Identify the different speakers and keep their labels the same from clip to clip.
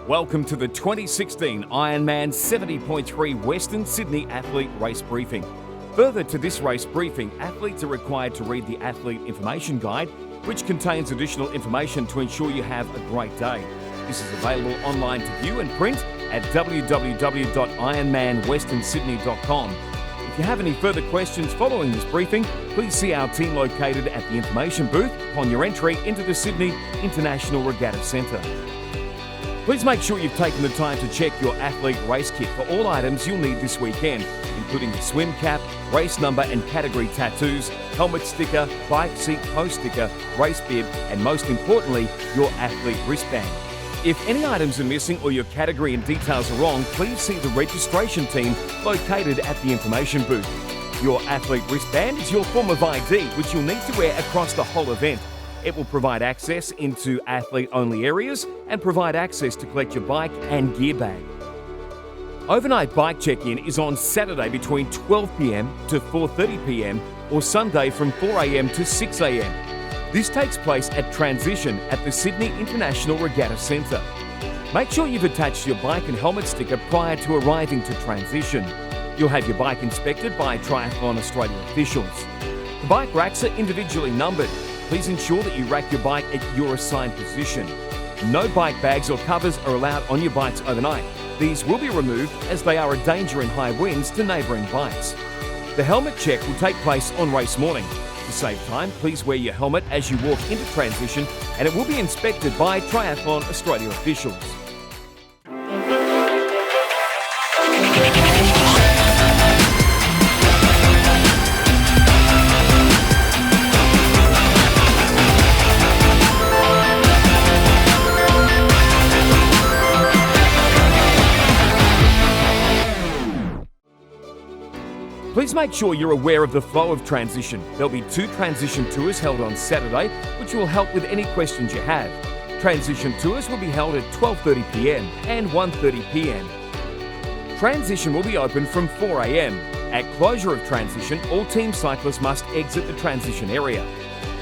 Speaker 1: Welcome to the 2016 IRONMAN 70.3 Western Sydney Athlete Race Briefing. Further to this race briefing, athletes are required to read the Athlete Information Guide, which contains additional information to ensure you have a great day. This is available online to view and print at www.ironmanwesternsydney.com. If you have any further questions following this briefing, please see our team located at the information booth upon your entry into the Sydney International Regatta Centre. Please make sure you've taken the time to check your athlete race kit for all items you'll need this weekend, including the swim cap, race number and category tattoos, helmet sticker, bike seat post sticker, race bib, and most importantly, your athlete wristband. If any items are missing or your category and details are wrong, please see the registration team located at the information booth. Your athlete wristband is your form of ID, which you'll need to wear across the whole event. It will provide access into athlete-only areas and provide access to collect your bike and gear bag. Overnight bike check-in is on Saturday between 12 p.m. to 4:30 p.m. or Sunday from 4 a.m. to 6 a.m. This takes place at transition at the Sydney International Regatta Centre. Make sure you've attached your bike and helmet sticker prior to arriving to transition. You'll have your bike inspected by Triathlon Australia officials. The bike racks are individually numbered. Please ensure that you rack your bike at your assigned position. No bike bags or covers are allowed on your bikes overnight. These will be removed as they are a danger in high winds to neighbouring bikes. The helmet check will take place on race morning. To save time, please wear your helmet as you walk into transition and it will be inspected by Triathlon Australia officials. Please make sure you're aware of the flow of transition. There'll be 2 transition tours held on Saturday, which will help with any questions you have. Transition tours will be held at 12:30 p.m. and 1:30 p.m. Transition will be open from 4 a.m. At closure of transition, all team cyclists must exit the transition area.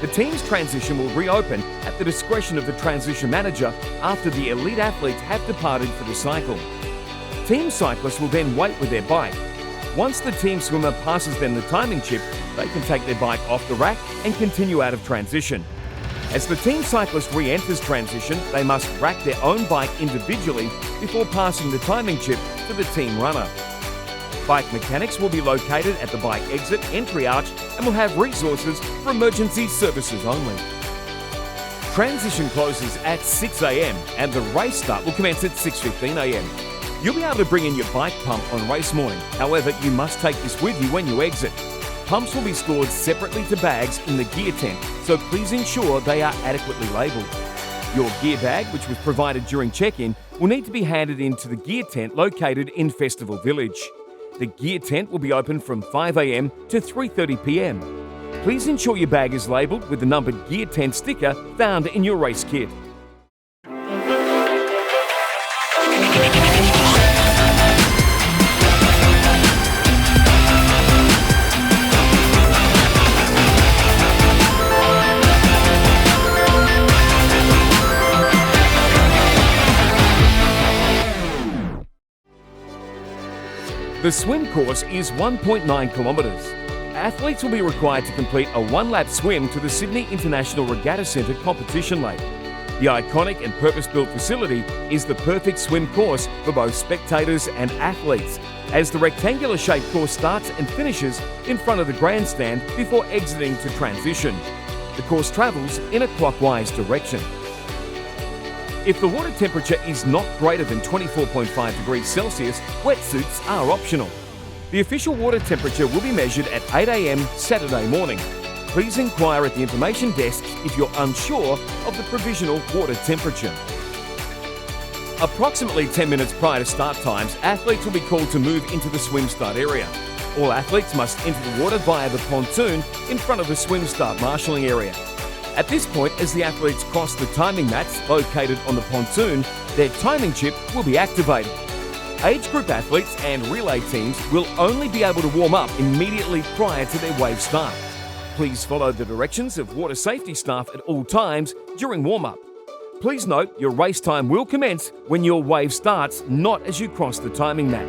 Speaker 1: The team's transition will reopen at the discretion of the transition manager after the elite athletes have departed for the cycle. Team cyclists will then wait with their bike. Once the team swimmer passes them the timing chip, they can take their bike off the rack and continue out of transition. As the team cyclist re-enters transition, they must rack their own bike individually before passing the timing chip to the team runner. Bike mechanics will be located at the bike exit entry arch and will have resources for emergency services only. Transition closes at 6 a.m. and the race start will commence at 6:15 a.m. You'll be able to bring in your bike pump on race morning. However, you must take this with you when you exit. Pumps will be stored separately to bags in the gear tent, so please ensure they are adequately labelled. Your gear bag, which was provided during check-in, will need to be handed into the gear tent located in Festival Village. The gear tent will be open from 5 a.m. to 3:30 p.m. Please ensure your bag is labelled with the numbered gear tent sticker found in your race kit. The swim course is 1.9 kilometres. Athletes will be required to complete a 1-lap swim to the Sydney International Regatta Centre competition lake. The iconic and purpose-built facility is the perfect swim course for both spectators and athletes, as the rectangular-shaped course starts and finishes in front of the grandstand before exiting to transition. The course travels in a clockwise direction. If the water temperature is not greater than 24.5 degrees Celsius, wetsuits are optional. The official water temperature will be measured at 8 a.m. Saturday morning. Please inquire at the information desk if you're unsure of the provisional water temperature. Approximately 10 minutes prior to start times, athletes will be called to move into the swim start area. All athletes must enter the water via the pontoon in front of the swim start marshalling area. At this point, as the athletes cross the timing mats located on the pontoon, their timing chip will be activated. Age group athletes and relay teams will only be able to warm up immediately prior to their wave start. Please follow the directions of water safety staff at all times during warm-up. Please note your race time will commence when your wave starts, not as you cross the timing mat.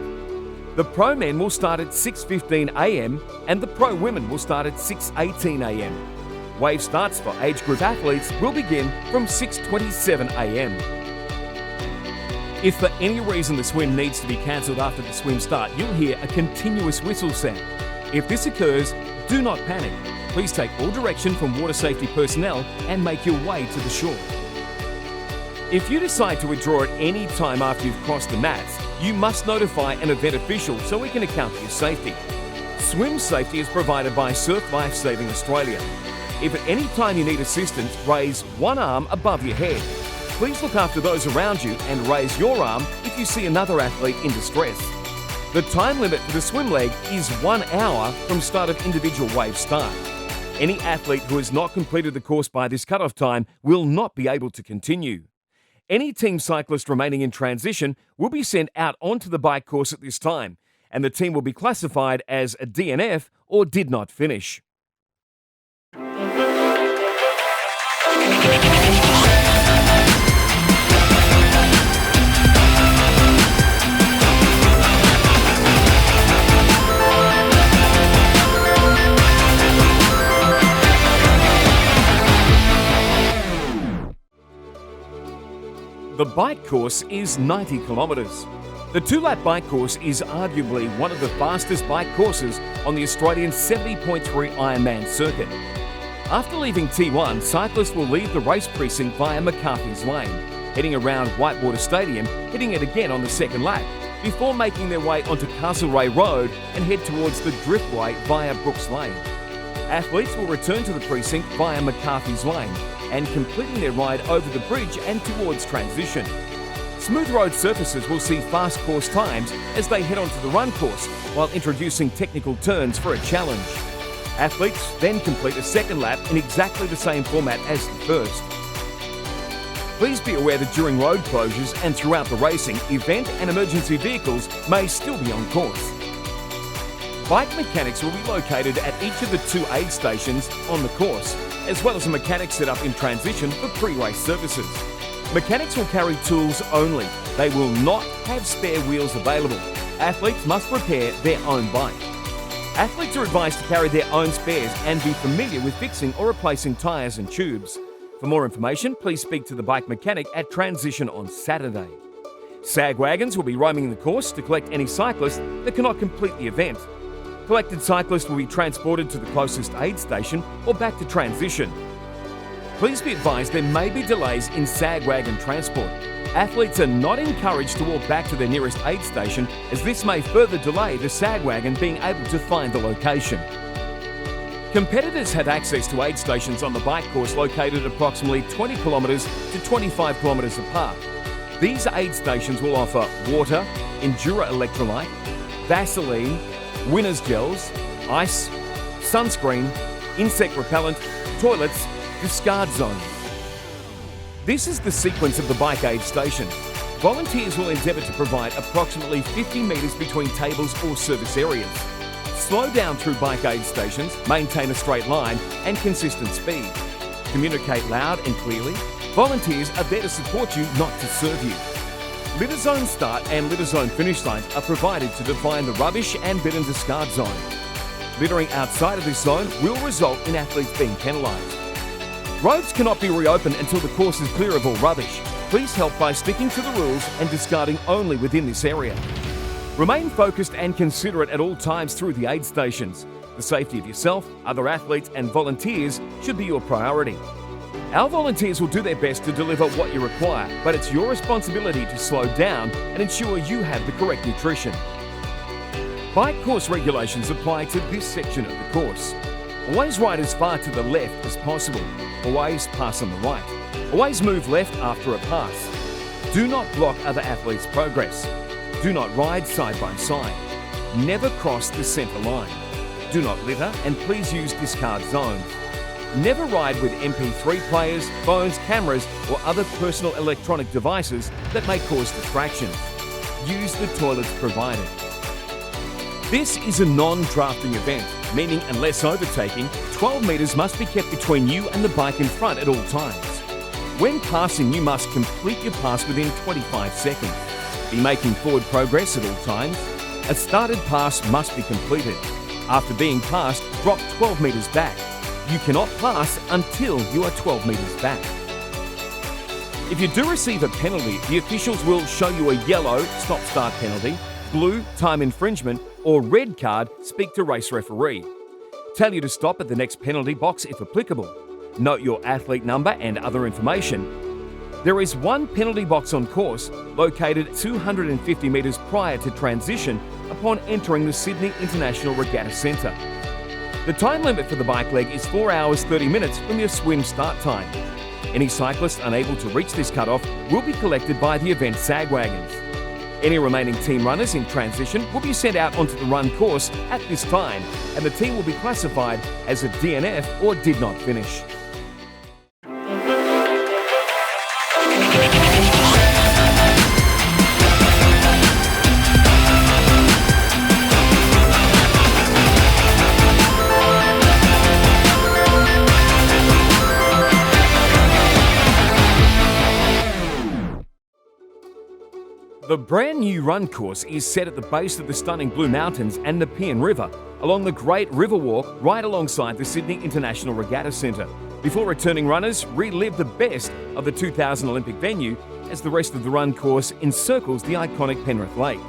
Speaker 1: The pro men will start at 6:15 a.m. and the pro women will start at 6:18 a.m. Wave starts for age group athletes will begin from 6:27 a.m. If for any reason the swim needs to be cancelled after the swim start, you'll hear a continuous whistle sound. If this occurs, do not panic. Please take all direction from water safety personnel and make your way to the shore. If you decide to withdraw at any time after you've crossed the mats, you must notify an event official so we can account for your safety. Swim safety is provided by Surf Life Saving Australia. If at any time you need assistance, raise one arm above your head. Please look after those around you and raise your arm if you see another athlete in distress. The time limit for the swim leg is 1 hour from start of individual wave start. Any athlete who has not completed the course by this cutoff time will not be able to continue. Any team cyclist remaining in transition will be sent out onto the bike course at this time, and the team will be classified as a DNF or did not finish. The bike course is 90 kilometres. The 2-lap bike course is arguably one of the fastest bike courses on the Australian 70.3 Ironman circuit. After leaving T1, cyclists will leave the race precinct via McCarthy's Lane, heading around Whitewater Stadium, hitting it again on the second lap, before making their way onto Castlereagh Road and head towards the Driftway via Brooks Lane. Athletes will return to the precinct via McCarthy's Lane and completing their ride over the bridge and towards transition. Smooth road surfaces will see fast course times as they head onto the run course while introducing technical turns for a challenge. Athletes then complete a second lap in exactly the same format as the first. Please be aware that during road closures and throughout the racing, event and emergency vehicles may still be on course. Bike mechanics will be located at each of the 2 aid stations on the course, as well as a mechanic set up in transition for pre-race services. Mechanics will carry tools only. They will not have spare wheels available. Athletes must repair their own bike. Athletes are advised to carry their own spares and be familiar with fixing or replacing tyres and tubes. For more information, please speak to the bike mechanic at transition on Saturday. SAG wagons will be roaming the course to collect any cyclists that cannot complete the event. Collected cyclists will be transported to the closest aid station or back to transition. Please be advised there may be delays in SAG wagon transport. Athletes are not encouraged to walk back to their nearest aid station, as this may further delay the SAG wagon being able to find the location. Competitors have access to aid stations on the bike course located approximately 20 kilometres to 25 kilometres apart. These aid stations will offer water, Endura electrolyte, Vaseline, Winners gels, ice, sunscreen, insect repellent, toilets, discard zones. This is the sequence of the bike aid station. Volunteers will endeavour to provide approximately 50 metres between tables or service areas. Slow down through bike aid stations, maintain a straight line and consistent speed. Communicate loud and clearly. Volunteers are there to support you, not to serve you. Litter zone start and litter zone finish lines are provided to define the rubbish and bin and discard zone. Littering outside of this zone will result in athletes being penalised. Roads cannot be reopened until the course is clear of all rubbish. Please help by sticking to the rules and discarding only within this area. Remain focused and considerate at all times through the aid stations. The safety of yourself, other athletes and volunteers should be your priority. Our volunteers will do their best to deliver what you require, but it's your responsibility to slow down and ensure you have the correct nutrition. Bike course regulations apply to this section of the course. Always ride as far to the left as possible. Always pass on the right. Always move left after a pass. Do not block other athletes' progress. Do not ride side by side. Never cross the centre line. Do not litter and please use discard zones. Never ride with MP3 players, phones, cameras or other personal electronic devices that may cause distractions. Use the toilets provided. This is a non-drafting event, meaning unless overtaking, 12 metres must be kept between you and the bike in front at all times. When passing, you must complete your pass within 25 seconds. Be making forward progress at all times. A started pass must be completed. After being passed, drop 12 metres back. You cannot pass until you are 12 metres back. If you do receive a penalty, the officials will show you a yellow stop-start penalty, blue time infringement, or red card, speak to race referee. Tell you to stop at the next penalty box if applicable. Note your athlete number and other information. There is one penalty box on course located 250 metres prior to transition upon entering the Sydney International Regatta Centre. The time limit for the bike leg is 4 hours 30 minutes from your swim start time. Any cyclist unable to reach this cutoff will be collected by the event sag wagons. Any remaining team runners in transition will be sent out onto the run course at this time, and the team will be classified as a DNF or did not finish. The brand new run course is set at the base of the stunning Blue Mountains and Nepean River, along the Great River Walk right alongside the Sydney International Regatta Centre. Before returning runners relive the best of the 2000 Olympic venue as the rest of the run course encircles the iconic Penrith Lake.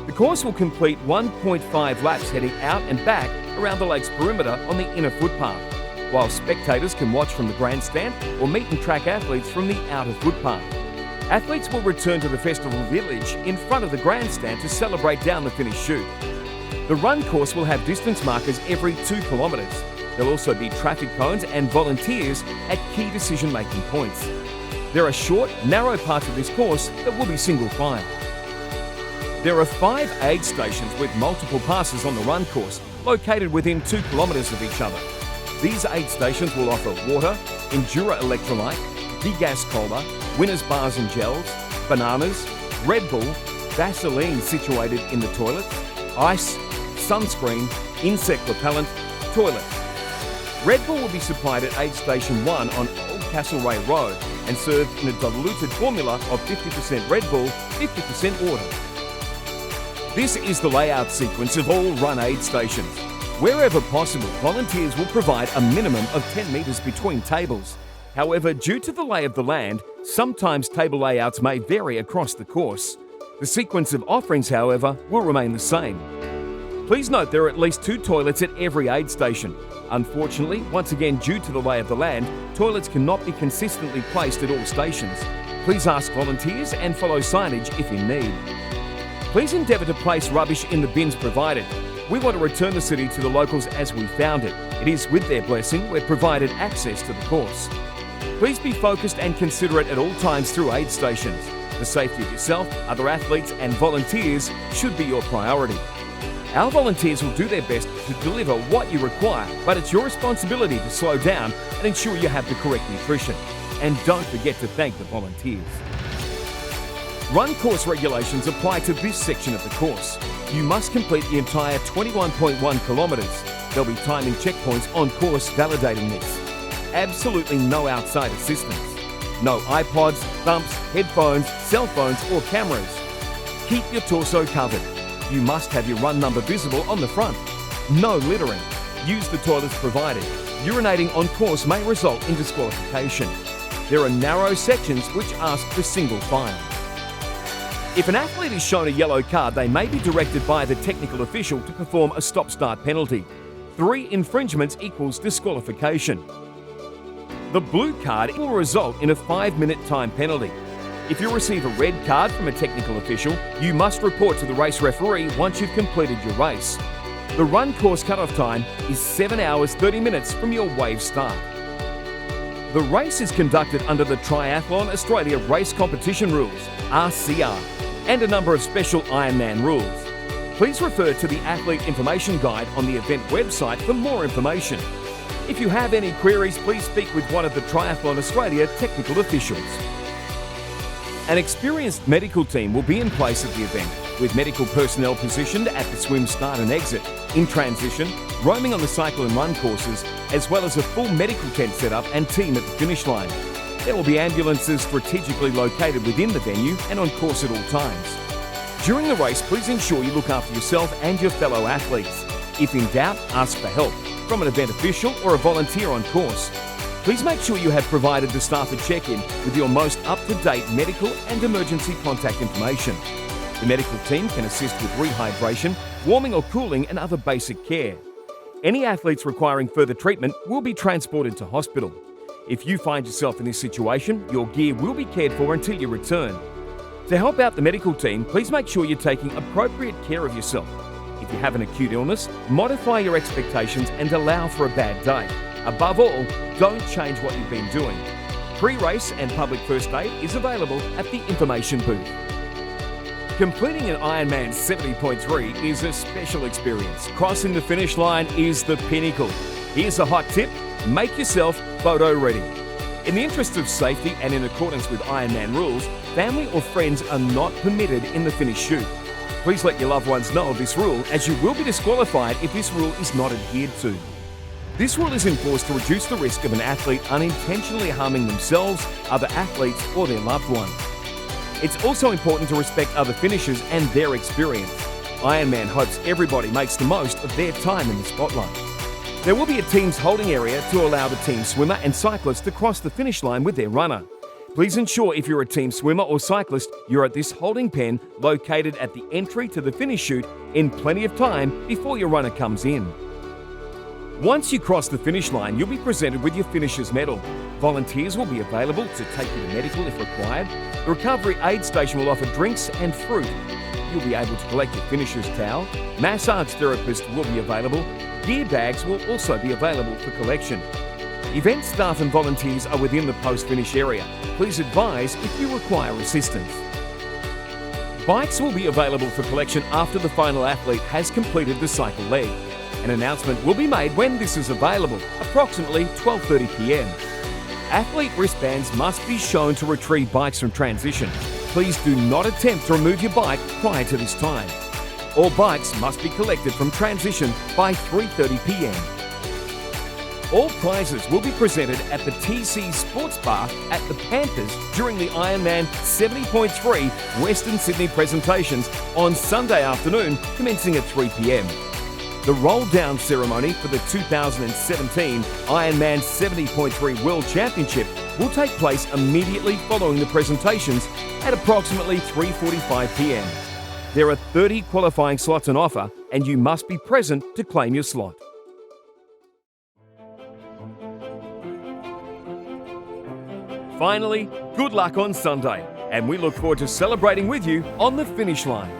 Speaker 1: The course will complete 1.5 laps heading out and back around the lake's perimeter on the inner footpath, while spectators can watch from the grandstand or meet and track athletes from the outer footpath. Athletes will return to the festival village in front of the grandstand to celebrate down the finish chute. The run course will have distance markers every 2 kilometres. There'll also be traffic cones and volunteers at key decision-making points. There are short, narrow parts of this course that will be single file. There are 5 aid stations with multiple passes on the run course, located within 2 kilometres of each other. These aid stations will offer water, Endura electrolyte, Degas Cola, Winners bars and gels, bananas, Red Bull, Vaseline situated in the toilets, ice, sunscreen, insect repellent, toilet. Red Bull will be supplied at Aid Station 1 on Old Castlereagh Road and served in a diluted formula of 50% Red Bull, 50% water. This is the layout sequence of all run aid stations. Wherever possible, volunteers will provide a minimum of 10 metres between tables. However, due to the lay of the land, sometimes table layouts may vary across the course. The sequence of offerings, however, will remain the same. Please note there are at least 2 toilets at every aid station. Unfortunately, once again due to the lay of the land, toilets cannot be consistently placed at all stations. Please ask volunteers and follow signage if in need. Please endeavour to place rubbish in the bins provided. We want to return the city to the locals as we found it. It is with their blessing we're provided access to the course. Please be focused and considerate at all times through aid stations. The safety of yourself, other athletes and volunteers should be your priority. Our volunteers will do their best to deliver what you require, but it's your responsibility to slow down and ensure you have the correct nutrition. And don't forget to thank the volunteers. Run course regulations apply to this section of the course. You must complete the entire 21.1 kilometres. There'll be timing checkpoints on course validating this. Absolutely no outside assistance. No iPods, thumps, headphones, cell phones or cameras. Keep your torso covered. You must have your run number visible on the front. No littering. Use the toilets provided. Urinating on course may result in disqualification. There are narrow sections which ask for single file. If an athlete is shown a yellow card, they may be directed by the technical official to perform a stop-start penalty. 3 infringements equals disqualification. The blue card will result in a 5-minute time penalty. If you receive a red card from a technical official, you must report to the race referee once you've completed your race. The run course cutoff time is 7 hours 30 minutes from your wave start. The race is conducted under the Triathlon Australia Race Competition Rules, RCR, and a number of special IRONMAN rules. Please refer to the Athlete Information Guide on the event website for more information. If you have any queries, please speak with one of the Triathlon Australia technical officials. An experienced medical team will be in place at the event, with medical personnel positioned at the swim start and exit, in transition, roaming on the cycle and run courses, as well as a full medical tent setup and team at the finish line. There will be ambulances strategically located within the venue and on course at all times. During the race, please ensure you look after yourself and your fellow athletes. If in doubt, ask for help from an event official or a volunteer on course. Please make sure you have provided the staff a check-in with your most up-to-date medical and emergency contact information. The medical team can assist with rehydration, warming or cooling and other basic care. Any athletes requiring further treatment will be transported to hospital. If you find yourself in this situation, your gear will be cared for until you return. To help out the medical team, please make sure you're taking appropriate care of yourself. If you have an acute illness, modify your expectations and allow for a bad day. Above all, don't change what you've been doing. Pre-race and public first aid is available at the information booth. Completing an IRONMAN 70.3 is a special experience. Crossing the finish line is the pinnacle. Here's a hot tip: make yourself photo ready. In the interest of safety and in accordance with Ironman rules, family or friends are not permitted in the finish chute. Please let your loved ones know of this rule, as you will be disqualified if this rule is not adhered to. This rule is enforced to reduce the risk of an athlete unintentionally harming themselves, other athletes, or their loved ones. It's also important to respect other finishers and their experience. Ironman hopes everybody makes the most of their time in the spotlight. There will be a team's holding area to allow the team swimmer and cyclist to cross the finish line with their runner. Please ensure if you're a team swimmer or cyclist, you're at this holding pen located at the entry to the finish chute in plenty of time before your runner comes in. Once you cross the finish line, you'll be presented with your finisher's medal. Volunteers will be available to take you to medical if required. The recovery aid station will offer drinks and fruit. You'll be able to collect your finisher's towel. Massage therapist will be available. Gear bags will also be available for collection. Event staff and volunteers are within the post-finish area. Please advise if you require assistance. Bikes will be available for collection after the final athlete has completed the cycle leg. An announcement will be made when this is available, approximately 12:30 p.m. Athlete wristbands must be shown to retrieve bikes from transition. Please do not attempt to remove your bike prior to this time. All bikes must be collected from transition by 3:30 p.m. All prizes will be presented at the TC Sports Bar at the Panthers during the Ironman 70.3 Western Sydney presentations on Sunday afternoon, commencing at 3 p.m. The roll-down ceremony for the 2017 Ironman 70.3 World Championship will take place immediately following the presentations at approximately 3:45 p.m. There are 30 qualifying slots on offer, and you must be present to claim your slot. Finally, good luck on Sunday, and we look forward to celebrating with you on the finish line.